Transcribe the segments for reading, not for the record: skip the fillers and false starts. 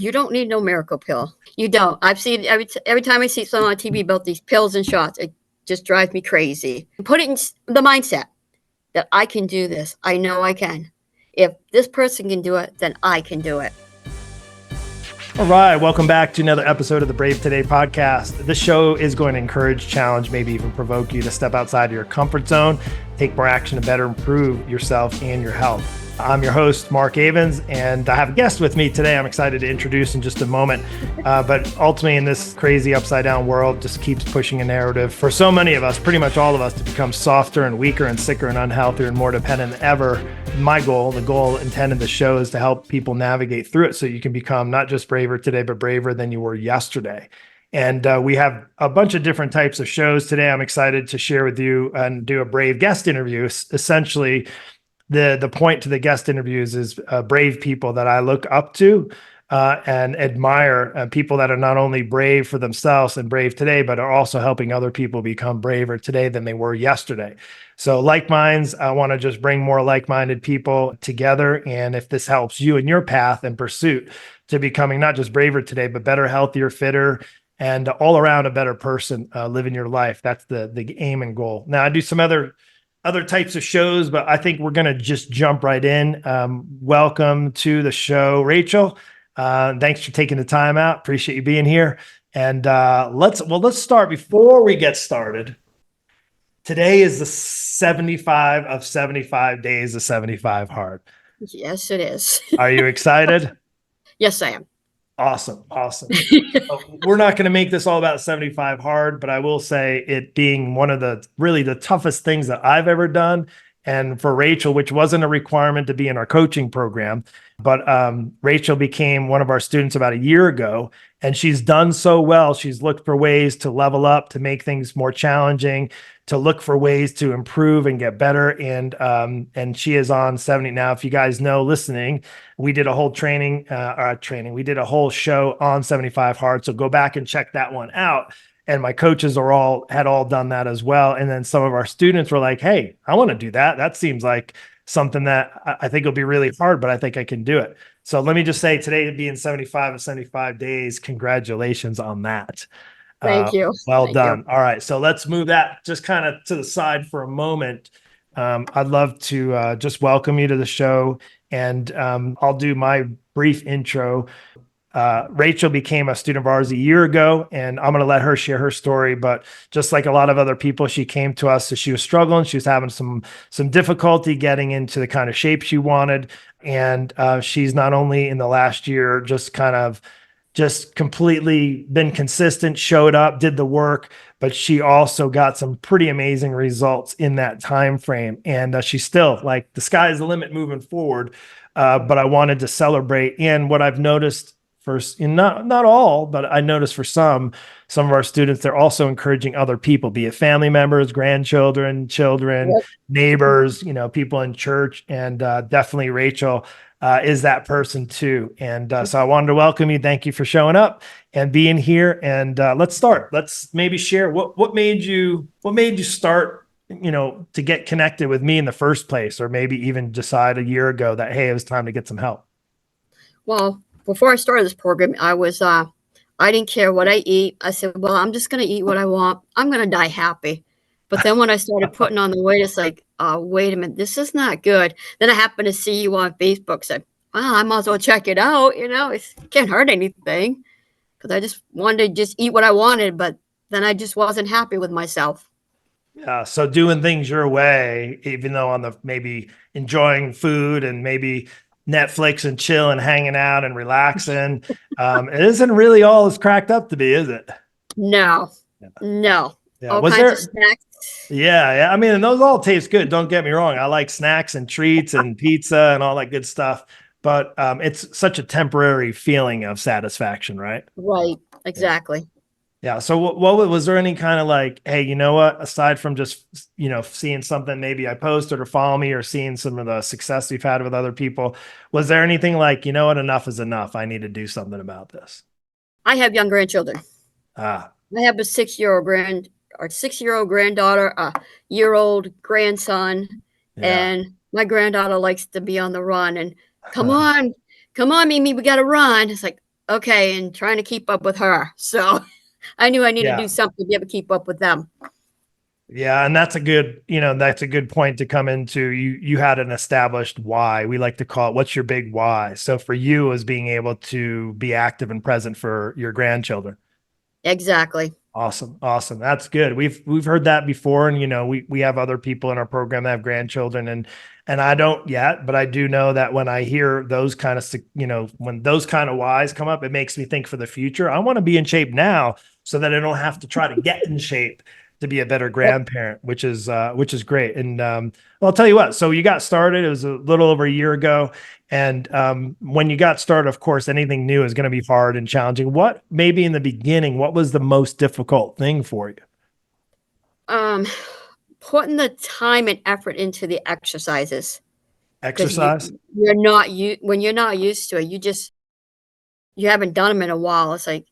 You don't need no miracle pill. You don't. I've seen every time I see someone on TV about these pills and shots, it just drives me crazy. Put it in the mindset that I can do this. I know I can. If this person can do it, then I can do it. All right, welcome back to another episode of the Brave Today podcast. This show is going to encourage, challenge, maybe even provoke you to step outside of your comfort zone, take more action to better improve yourself and your health. I'm your host, Mark Avens, and I have a guest with me today I'm excited to introduce in just a moment. But ultimately, in this crazy upside down world, just keeps pushing a narrative for so many of us, pretty much all of us, to become softer and weaker and sicker and unhealthier and more dependent than ever. My goal, the goal intended the show, is to help people navigate through it so you can become not just braver today, but braver than you were yesterday. And we have a bunch of different types of shows today. I'm excited to share with you and do a brave guest interview. Essentially, the point to the guest interviews is brave people that I look up to and admire, people that are not only brave for themselves and brave today, but are also helping other people become braver today than they were yesterday. So like minds, I want to just bring more like-minded people together. And if this helps you in your path and pursuit to becoming not just braver today, but better, healthier, fitter, and all around a better person living your life, that's the aim and goal. Now, I do some other types of shows, but I think we're going to just jump right in. Welcome to the show, Rachel. Thanks for taking the time out. Appreciate you being here. And let's start. Before we get started, today is the 75 of 75 days of 75 hard. Yes, it is. Are you excited? Yes, I am. Awesome. We're not going to make this all about 75 hard, but I will say it being one of the toughest things that I've ever done. And for Rachel, which wasn't a requirement to be in our coaching program, but Rachel became one of our students about a year ago, and she's done so well. She's looked for ways to level up, to make things more challenging, to look for ways to improve and get better. And she is on 70 now. If you guys know, listening, we did a whole we did a whole show on 75 hard. So go back and check that one out. And my coaches had all done that as well. And then some of our students were like, hey, I want to do that. That seems like something that I think will be really hard, but I think I can do it. So let me just say, today being 75 of 75 days, congratulations on that. Thank you. Well Thank done. you. All right. So let's move that just kind of to the side for a moment. I'd love to just welcome you to the show, and I'll do my brief intro. Rachel became a student of ours a year ago, and I'm going to let her share her story. But just like a lot of other people, she came to us. So she was struggling. She was having some difficulty getting into the kind of shape she wanted. And she's not only in the last year just completely been consistent, showed up, did the work, but she also got some pretty amazing results in that time frame. And she's still like, the sky is the limit moving forward. But I wanted to celebrate. And what I've noticed, first, not all, but I noticed for some of our students, they're also encouraging other people, be it family members, grandchildren, children, Yep. neighbors, people in church. And definitely Rachel is that person too. And so I wanted to welcome you. Thank you for showing up and being here. And let's start. Let's maybe share what made you start, to get connected with me in the first place, or maybe even decide a year ago that, hey, it was time to get some help. Well, before I started this program, I didn't care what I eat. I said, well, I'm just going to eat what I want. I'm going to die happy. But then when I started putting on the weight, it's like, wait a minute, this is not good. Then I happened to see you on Facebook, said, well, I might as well check it out. It can't hurt anything, because I just wanted to just eat what I wanted. But then I just wasn't happy with myself. Yeah. So doing things your way, even though on the maybe enjoying food and maybe Netflix and chill and hanging out and relaxing, it isn't really all it's cracked up to be, is it? No. Yeah. All kinds of snacks. Yeah. I mean, and those all taste good. Don't get me wrong. I like snacks and treats and pizza and all that good stuff. But it's such a temporary feeling of satisfaction, right? Right. Exactly. Yeah. So what was there any kind of like, hey, you know what, aside from just, seeing something maybe I posted or follow me or seeing some of the success we've had with other people, was there anything like, you know what, enough is enough, I need to do something about this? I have young grandchildren. I have a 6-year-old granddaughter, a year-old grandson, and my granddaughter likes to be on the run and come on, Mimi, we got to run. It's like, okay, and trying to keep up with her. So I knew I needed to Yeah. do something to be able to keep up with them. Yeah, and that's a good, that's a good point to come into. You had an established why. We like to call it, what's your big why? So for you is being able to be active and present for your grandchildren. Exactly. Awesome. Awesome. That's good. We've heard that before. And we have other people in our program that have grandchildren, and I don't yet, but I do know that when I hear those kind of, when those kind of whys come up, it makes me think for the future. I want to be in shape now so that I don't have to try to get in shape to be a better Yep. grandparent, which is great. And well, I'll tell you what, so you got started, it was a little over a year ago. And when you got started, of course, anything new is going to be hard and challenging. What, maybe in the beginning, what was the most difficult thing for you? Um, Putting the time and effort into the exercises because Exercise? you're not you when you're not used to it, you haven't done them in a while. It's like,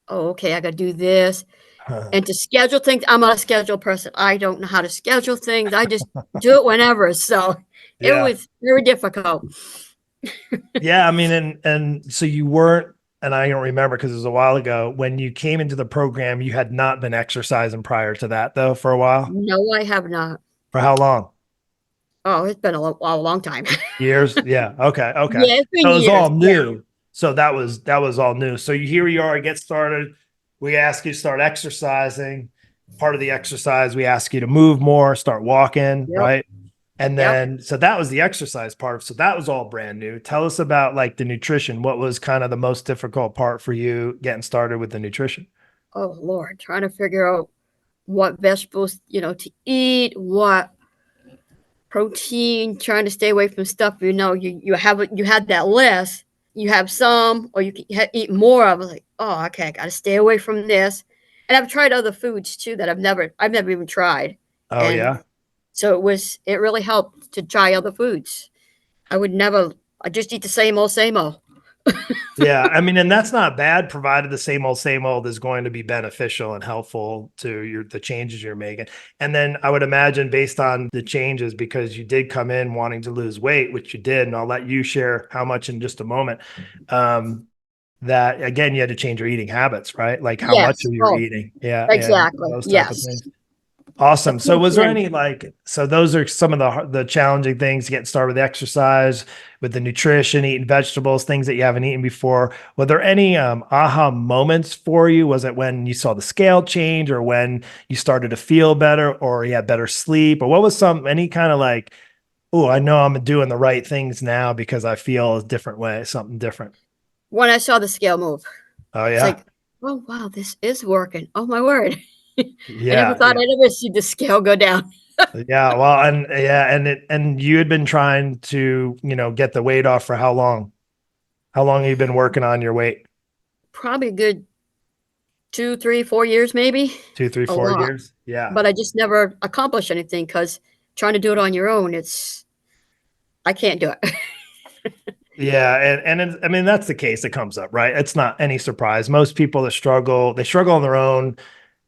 oh, okay, I got to do this. And to schedule things, I'm not a schedule person. I don't know how to schedule things. I just do it whenever. So it Yeah. was very difficult. Yeah. I mean, and so you weren't, and I don't remember because it was a while ago, when you came into the program, you had not been exercising prior to that, though, for a while. No, I have not. For how long? Oh, it's been a long time. Years? Yeah. Okay. Okay. Yeah, it's been So it was years. all Yeah. new. So that was all new. So here you are, get started. We ask you to start exercising. Part of the exercise, we ask you to move more, start walking, Yep. right? And Yep. then, so that was the exercise part. So that was all brand new. Tell us about like the nutrition. What was kind of the most difficult part for you getting started with the nutrition? Oh Lord, trying to figure out what vegetables, to eat, what protein, trying to stay away from stuff, you had that list, you have some, or you can eat more of it. Like, oh, okay, I got to stay away from this. And I've tried other foods too that I've never even tried. Oh And yeah. so it really helped to try other foods. I would never, I just eat the same old, same old. Yeah, I mean, and that's not bad, provided the same old is going to be beneficial and helpful to the changes you're making. And then I would imagine, based on the changes, because you did come in wanting to lose weight, which you did, and I'll let you share how much in just a moment. That again, you had to change your eating habits, right? Like how much Yes. of you're Oh, eating. Yeah, yeah, exactly. those type of Yes. things. The Awesome. So was there protein. any so those are some of the challenging things, getting started with exercise, with the nutrition, eating vegetables, things that you haven't eaten before. Were there any aha moments for you? Was it when you saw the scale change, or when you started to feel better, or you had better sleep, or what was any kind of like, oh, I know I'm doing the right things now because I feel a different way, something different. When I saw the scale move, Oh it's yeah. like, oh wow, this is working. Oh my word. I never Yeah. thought Yeah. I'd ever see the scale go down. Yeah, well, and yeah, and you had been trying to, get the weight off for how long? How long have you been working on your weight? Probably a good 2, 3, 4 years, maybe. Two, three, A four lot. years? Yeah. But I just never accomplished anything because trying to do it on your own, I can't do it. Yeah, I mean that's the case. It comes up, right? It's not any surprise. Most people that struggle, they struggle on their own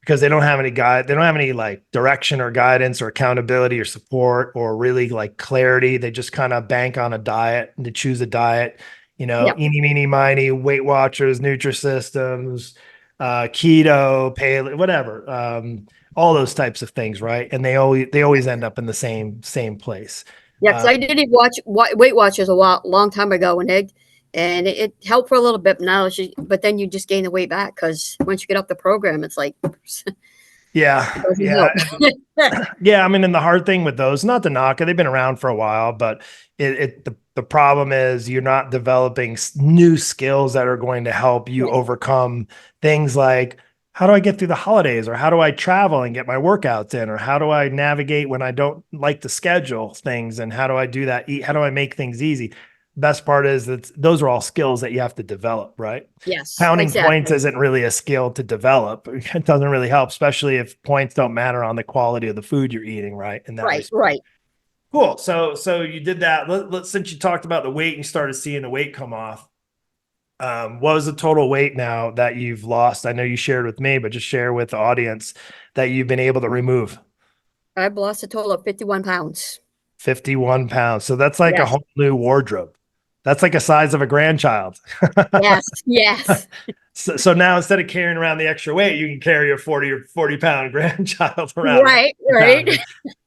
because they don't have any guide, they don't have any like direction or guidance or accountability or support or really like clarity. They just kind of bank on a diet and to choose a diet, Yep. eeny, meeny, miny, Weight Watchers, Nutrisystems, keto, paleo, whatever, all those types of things, right? And they always end up in the same place. Yeah, because Uh, I did watch Weight Watchers long time ago, and it helped for a little bit. Now, but then you just gain the weight back because once you get off the program, it's like it yeah, doesn't yeah. help. Yeah, I mean, and the hard thing with those, not to knock it, they've been around for a while, but the problem is you're not developing new skills that are going to help you Right. overcome things like, how do I get through the holidays, or how do I travel and get my workouts in, or how do I navigate when I don't like to schedule things, and how do I do that? How do I make things easy? Best part is that those are all skills that you have to develop, right? Yes, Counting points exactly. isn't really a skill to develop. It doesn't really help, especially if points don't matter on the quality of the food you're eating, right? In that Right, respect. right. Cool. So you did that. Since you talked about the weight and you started seeing the weight come off, what was the total weight now that you've lost? I know you shared with me, but just share with the audience that you've been able to remove. I've lost a total of 51 pounds. 51 pounds. So that's like a Yes. whole new wardrobe That's like a size of a grandchild. Yes, yes. So now instead of carrying around the extra weight, you can carry a 40 pound grandchild around. Right, right. Pound.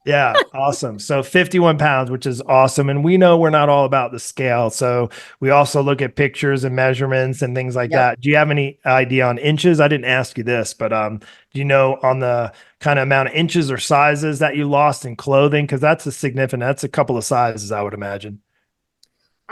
Yeah, awesome. So 51 pounds, which is awesome. And we know we're not all about the scale. So we also look at pictures and measurements and things like Yep. that. Do you have any idea on inches? I didn't ask you this, but do you know on the kind of amount of inches or sizes that you lost in clothing? Because that's a couple of sizes, I would imagine.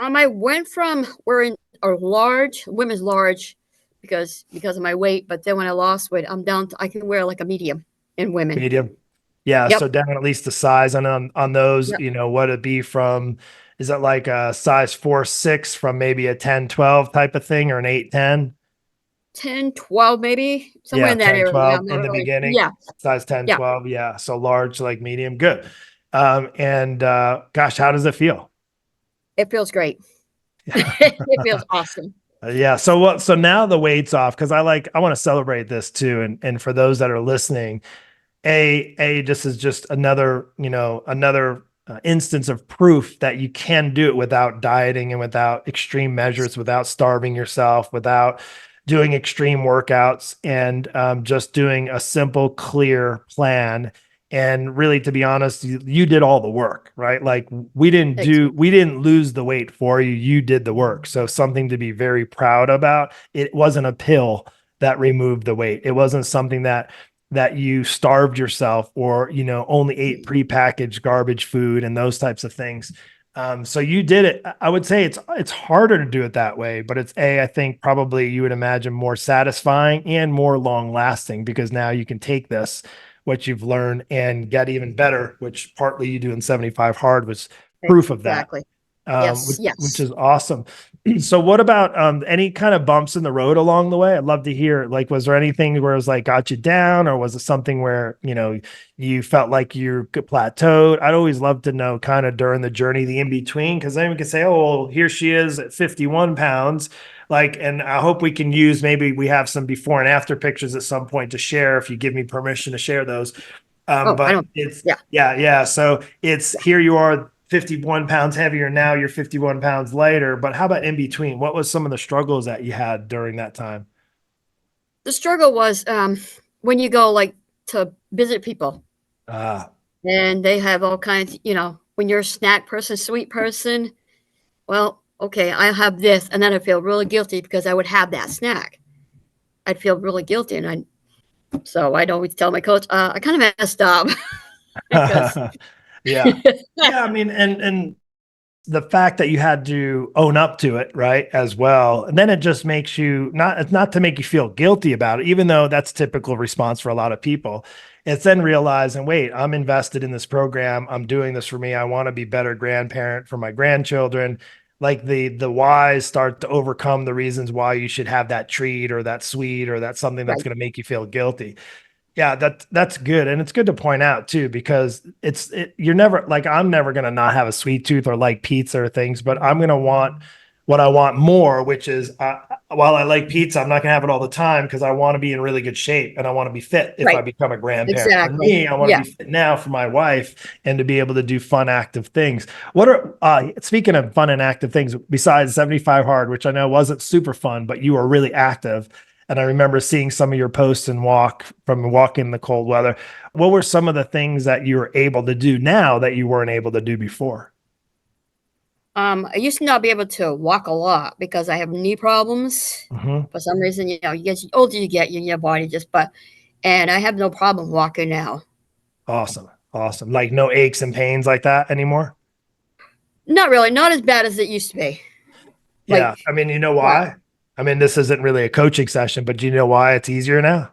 I went from wearing a large, women's large, because of my weight, but then when I lost weight, I'm down to I can wear like a medium in women. Medium. Yeah, Yep. so down at least the size. And on those, Yep. what it be from, is it like a size 4-6 from maybe a 10-12 type of thing, or an 8-10? 10, 12, maybe somewhere Yeah, in that ten area. Yeah, twelve I'm not in the really. beginning, Yeah, size 10, yeah. 12. Yeah, so large, like medium. Good. And gosh, how does it feel? It feels great. It feels awesome. Yeah. So now the weight's off, because I want to celebrate this too. And for those that are listening, this is just another instance of proof that you can do it without dieting and without extreme measures, without starving yourself, without doing extreme workouts, and just doing a simple, clear plan. And really, to be honest, you did all the work, right? Like we Thanks. didn't lose the weight for you. You did the work. So something to be very proud about. It wasn't a pill that removed the weight. It wasn't something that you starved yourself, or only ate prepackaged garbage food and those types of things. So you did it. I would say it's harder to do it that way, but I think probably you would imagine more satisfying and more long lasting, because now you can take what you've learned and get even better, which partly you do in 75 hard was proof of that. Exactly. Yes, Which yes. is awesome. So what about any kind of bumps in the road along the way? I'd love to hear, like, was there anything where it was like got you down, or was it something where, you felt like you plateaued? I'd always love to know kind of during the journey, the in between, because then we can say, oh, well, here she is at 51 pounds. Like, and I hope we can maybe we have some before and after pictures at some point to share, if you give me permission to share those. Oh, I But don't. it's, Yeah. yeah. So here you are, 51 pounds heavier. Now you're 51 pounds lighter. But how about in between? What was some of the struggles that you had during that time? The struggle was when you go like to visit people Ah, and they have all kinds, when you're a snack person, sweet person, well, okay, I have this, and then I feel really guilty because I would have that snack. I'd feel really guilty, so I'd always tell my coach, I kind of messed up because yeah. Yeah. I mean, and the fact that you had to own up to it, right, as well. And then it just makes you it's not to make you feel guilty about it, even though that's typical response for a lot of people. It's then realizing, wait, I'm invested in this program. I'm doing this for me. I want to be better grandparent for my grandchildren. Like the whys start to overcome the reasons why you should have that treat or that sweet or that something that's right, going to make you feel guilty. Yeah, that's good. And it's good to point out too, because you're never like, I'm never going to not have a sweet tooth or like pizza or things, but I'm going to want what I want more, which is while I like pizza, I'm not going to have it all the time, because I want to be in really good shape and I want to be fit if I right, become a grandparent. For exactly. me, I want to Yeah, be fit now for my wife and to be able to do fun, active things. Speaking of fun and active things, besides 75 hard, which I know wasn't super fun, but you were really active. And I remember seeing some of your posts and walking in the cold weather. What were some of the things that you were able to do now that you weren't able to do before? I used to not be able to walk a lot because I have knee problems. Hmm. For some reason, you get older, you get your body and I have no problem walking now. Awesome. Awesome. Like no aches and pains like that anymore? Not really, not as bad as it used to be. Yeah. Like, I mean, you know wow, why? I mean, this isn't really a coaching session, but do you know why it's easier now?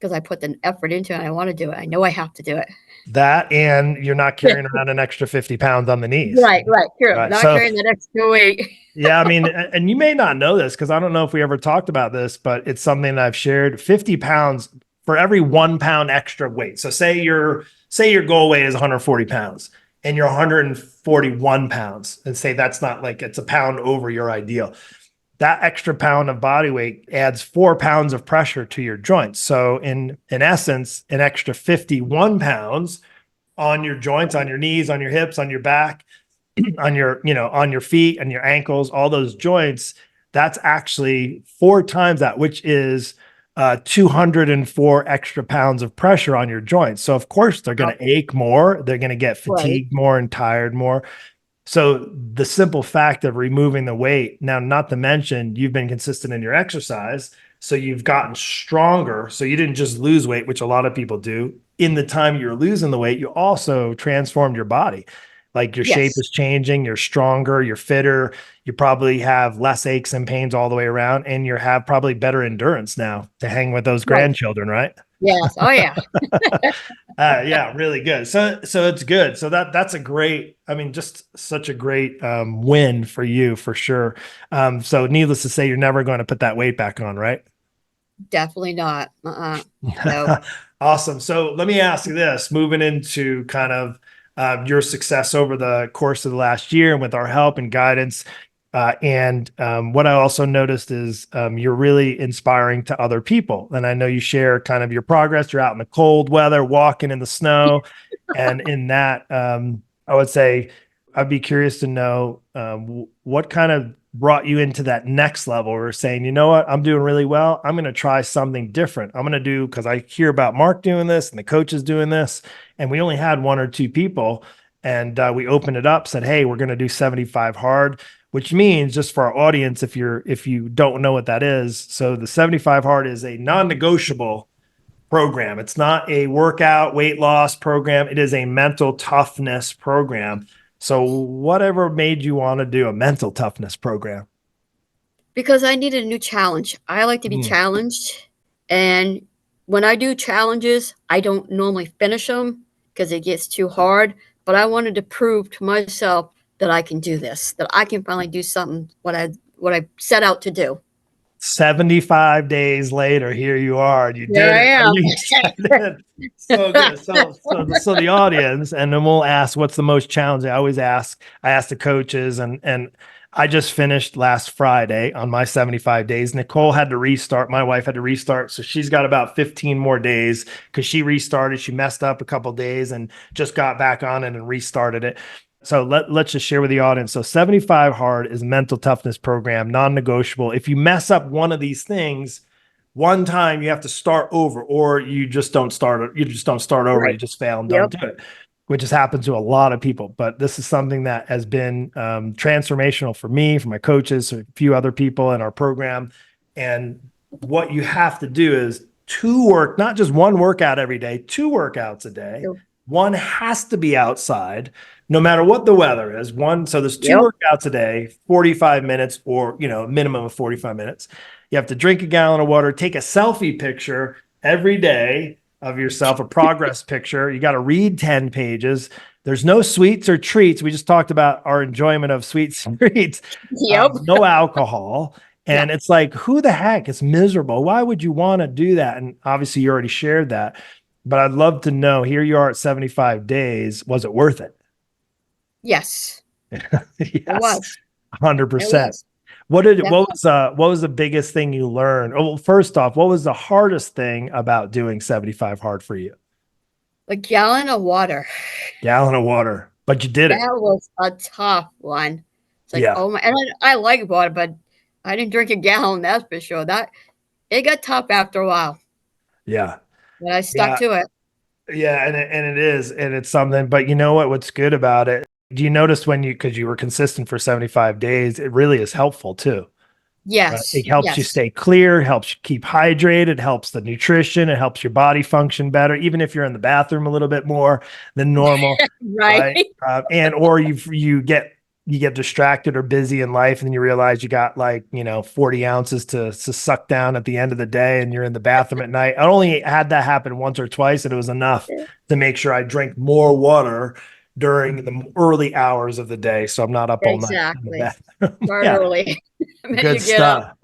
because I put the effort into it. And I want to do it. I know I have to do it. That, and you're not carrying around an extra 50 pounds on the knees. Right, right, true. Right. Not So carrying that extra weight. yeah, I mean, and you may not know this, because I don't know if we ever talked about this, but it's something that I've shared. 50 pounds for every 1 pound extra weight. So say your goal weight is 140 pounds and you're 141 pounds, and say that's not like it's a pound over your ideal. That extra pound of body weight adds 4 pounds of pressure to your joints. So in essence, an extra 51 pounds on your joints, on your knees, on your hips, on your back, on your, on your feet and your ankles, all those joints, that's actually 4 times that, which is 204 extra pounds of pressure on your joints. So of course they're going to ache more. They're going to get Right. fatigued more and tired more. So the simple fact of removing the weight, now, not to mention you've been consistent in your exercise. So you've gotten stronger. So you didn't just lose weight, which a lot of people do. In the time you're losing the weight, you also transformed your body. Like your shape Yes. is changing, you're stronger, you're fitter, you probably have less aches and pains all the way around, and you have probably better endurance now to hang with those Right. grandchildren, right? Yes. Oh yeah. Yeah, really good. So it's good. So that's a great, I mean, just such a great win for you for sure. So needless to say, you're never going to put that weight back on, right? Definitely not. No. Awesome. So let me ask you this, moving into kind of your success over the course of the last year and with our help and guidance. What I also noticed is you're really inspiring to other people. And I know you share kind of your progress. You're out in the cold weather, walking in the snow. And in that, I would say, I'd be curious to know what kind of brought you into that next level or saying, you know what, I'm doing really well. I'm going to try something different. I'm going to do, because I hear about Mark doing this and the coaches doing this. And we only had 1 or 2 people. And we opened it up, said, hey, we're going to do 75 hard, which means, just for our audience, if you don't know what that is, so the 75 hard is a non-negotiable program. It's not a workout weight loss program. It is a mental toughness program. So whatever made you want to do a mental toughness program? Because I needed a new challenge. I like to be challenged, and when I do challenges, I don't normally finish them because it gets too hard, but I wanted to prove to myself that I can do this, that I can finally do something what I set out to do. 75 days later, here you are, and you Here did I it. Are am. you excited? So good. So the audience, and then we'll ask, what's the most challenging? I ask the coaches, and I just finished last Friday on my 75 days. Nicole had to restart. My wife had to restart. So she's got about 15 more days because she restarted. She messed up a couple days and just got back on it and restarted it. So let's just share with the audience. So 75 hard is a mental toughness program, non-negotiable. If you mess up one of these things, one time you have to start over, or you just don't start over. Right. You just fail and don't Yep. do it, which has happened to a lot of people. But this is something that has been transformational for me, for my coaches, a few other people in our program. And what you have to do is not just one workout every day, 2 workouts a day. Yep. One has to be outside, no matter what the weather is. So there's 2 Yep. workouts a day, 45 minutes, or a minimum of 45 minutes. You have to drink a gallon of water, take a selfie picture every day of yourself, a progress picture. You got to read 10 pages. There's no sweets or treats. We just talked about our enjoyment of sweets and treats. Yep. No alcohol. And No. it's like, who the heck? It's miserable. Why would you want to do that? And obviously you already shared that, but I'd love to know, here you are at 75 days. Was it worth it? Yes. Yes, It was. It 100%. was. What Definitely. was the biggest thing you learned? Oh, well, first off, what was the hardest thing about doing 75 hard for you? A gallon of water. Gallon of water, but you did it. That was a tough one. It's like, Yeah. oh my, and I like water, but I didn't drink a gallon, that's for sure. That it got tough after a while, Yeah. but I stuck Yeah. to it. Yeah. And it is, and it's something, but you know what's good about it? Do you notice because you were consistent for 75 days, it really is helpful too. Right? Yes. It helps you Yes. stay clear, helps you keep hydrated, it helps the nutrition, it helps your body function better, even if you're in the bathroom a little bit more than normal, Right. right? Or you get distracted or busy in life, and then you realize you got 40 ounces to suck down at the end of the day, and you're in the bathroom at night. I only had that happen once or twice, and it was enough to make sure I drank more water during the early hours of the day, so I'm not up all night in the Exactly. bathroom. Start Yeah. early. And then Good you get up.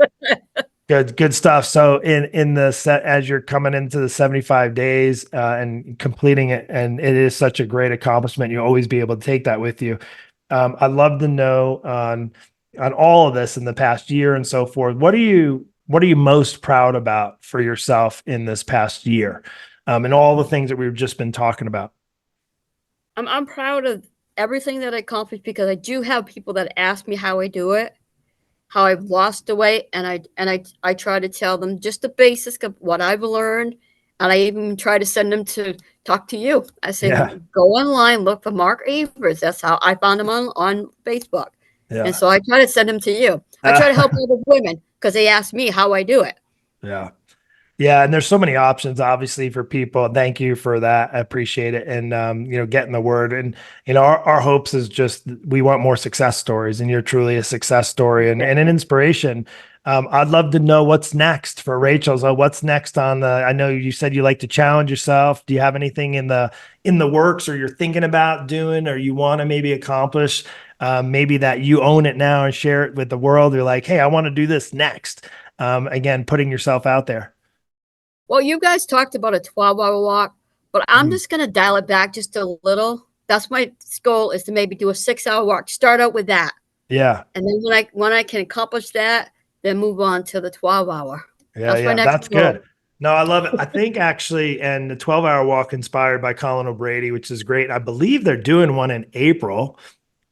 stuff. Good stuff. So in the set, as you're coming into the 75 days and completing it, and it is such a great accomplishment, you'll always be able to take that with you. I'd love to know on all of this in the past year and so forth. What are you most proud about for yourself in this past year, and all the things that we've just been talking about? I'm proud of everything that I accomplished because I do have people that ask me how I do it, how I've lost the weight, and I try to tell them just the basics of what I've learned, and I even try to send them to talk to you. I say, Yeah. "Go online, look for Mark Avers." That's how I found him on Facebook, and Yeah. so I try to send them to you. I try to help other women because they ask me how I do it. Yeah. Yeah, and there's so many options, obviously, for people. Thank you for that. I appreciate it, and getting the word. And our hopes is just we want more success stories, and you're truly a success story and an inspiration. I'd love to know what's next for Rachel. So, what's next on the? I know you said you like to challenge yourself. Do you have anything in the works, or you're thinking about doing, or you want to maybe accomplish? Maybe that you own it now and share it with the world. You're like, hey, I want to do this next. Again, putting yourself out there. Well, you guys talked about a 12-hour walk, but I'm just gonna dial it back just a little. That's my goal is to maybe do a 6-hour walk. Start out with that, Yeah. and then when I can accomplish that, then move on to the 12-hour. Yeah. That's my Yeah. next That's goal. good. No, I love it. I think actually, and the 12-hour walk inspired by Colin O'Brady, which is great. I believe they're doing one in April.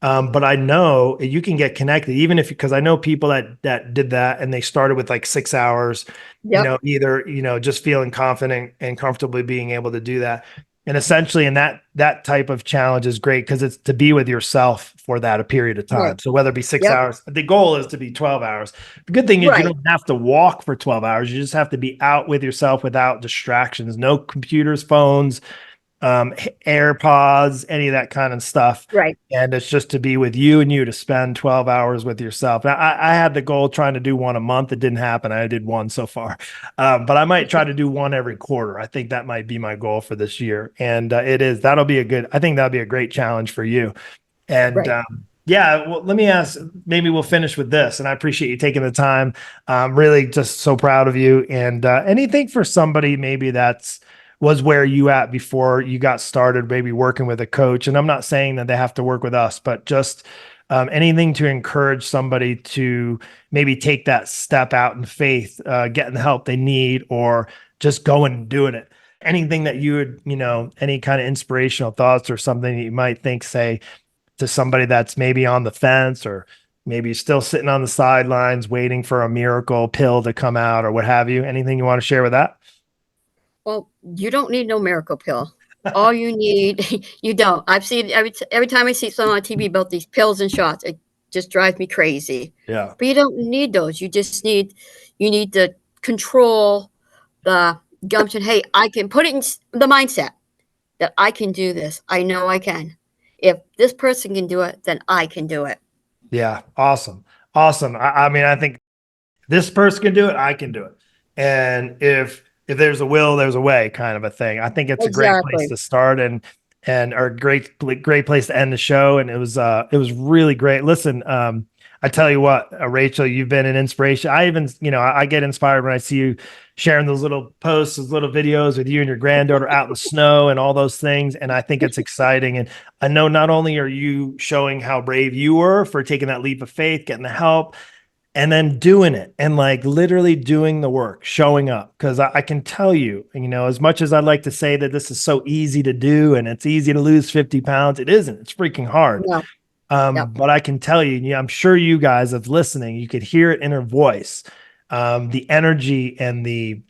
But I know you can get connected even if, because I know people that did that and they started with like 6 hours, Yep. either, just feeling confident and comfortably being able to do that. And essentially, and that type of challenge is great because it's to be with yourself for that a period of time. Right. So whether it be 6 Yep. hours, the goal is to be 12 hours. The good thing is you Right. don't have to walk for 12 hours. You just have to be out with yourself without distractions, no computers, phones, AirPods, any of that kind of stuff. Right. And it's just to be with you and you to spend 12 hours with yourself. Now, I had the goal trying to do one a month. It didn't happen. I did one so far, but I might try to do one every quarter. I think that might be my goal for this year. And that'll be I think that'll be a great challenge for you. And Right. yeah, well, let me ask, maybe we'll finish with this. And I appreciate you taking the time. Really just so proud of you. And anything for somebody maybe was where you at before you got started, maybe working with a coach. And I'm not saying that they have to work with us, but just anything to encourage somebody to maybe take that step out in faith, getting the help they need, or just going and doing it. Anything that you would, any kind of inspirational thoughts or something that you might think, say, to somebody that's maybe on the fence or maybe still sitting on the sidelines waiting for a miracle pill to come out or what have you. Anything you want to share with that? Well, you don't need no miracle pill. All you need, you don't. I've seen every time I see something on TV about these pills and shots, it just drives me crazy. Yeah. But you don't need those. You need to control the gumption. Hey, I can put it in the mindset that I can do this. I know I can. If this person can do it, then I can do it. Yeah. Awesome. Awesome. I mean, I think this person can do it. I can do it. And if there's a will, there's a way, kind of a thing. I think it's a great place Exactly. to start and a great place to end the show. And it was really great. Listen, I tell you what, Rachel, you've been an inspiration. I even, I get inspired when I see you sharing those little posts, those little videos with you and your granddaughter out in the snow and all those things. And I think it's exciting. And I know not only are you showing how brave you were for taking that leap of faith, getting the help, and then doing it and like literally doing the work, showing up. Because I can tell you, as much as I'd like to say that this is so easy to do and it's easy to lose 50 pounds, it isn't. It's freaking hard. No. Yep. But I can tell you, I'm sure you guys of listening, you could hear it in her voice. The energy and the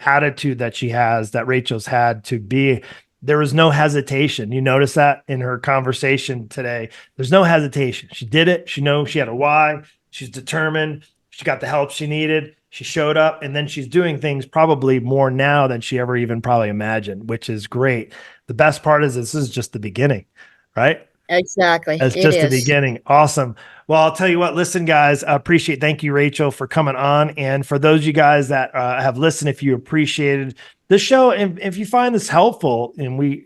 attitude that she has, that Rachel's had to be, there was no hesitation. You notice that in her conversation today, there's no hesitation. She did it. She knows she had a why. She's determined. She got the help she needed. She showed up, and then she's doing things probably more now than she ever even probably imagined, which is great. The best part is this is just the beginning, right? Exactly. It's It just the is. beginning. Awesome. Well, I'll tell you what, listen, guys, I appreciate, thank you, Rachel, for coming on. And for those of you guys that have listened, if you appreciated the show, and if you find this helpful and we,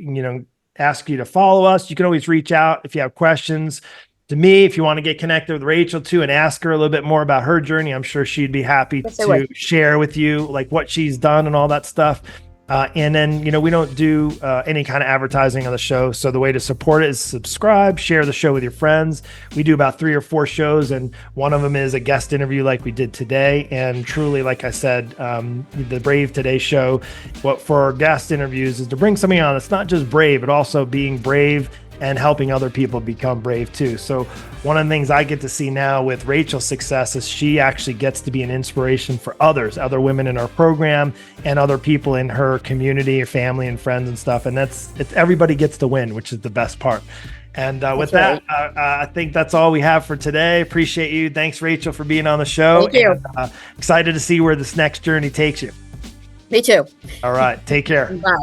ask you to follow us, you can always reach out if you have questions to me. If you want to get connected with Rachel too and ask her a little bit more about her journey, I'm sure she'd be happy Yes, I would. to share with you like what she's done and all that stuff. And then, we don't do any kind of advertising on the show. So the way to support it is subscribe, share the show with your friends. We do about 3 or 4 shows, and one of them is a guest interview like we did today. And truly, like I said, the Brave Today show, what for our guest interviews is to bring somebody on that's not just brave, but also being brave and helping other people become brave too. So one of the things I get to see now with Rachel's success is she actually gets to be an inspiration for others, other women in our program and other people in her community or family and friends and stuff. And it's everybody gets to win, which is the best part. And with that, I think that's all we have for today. Appreciate you. Thanks, Rachel, for being on the show. Thank you. And, excited to see where this next journey takes you. Me too. All right. Take care. Bye.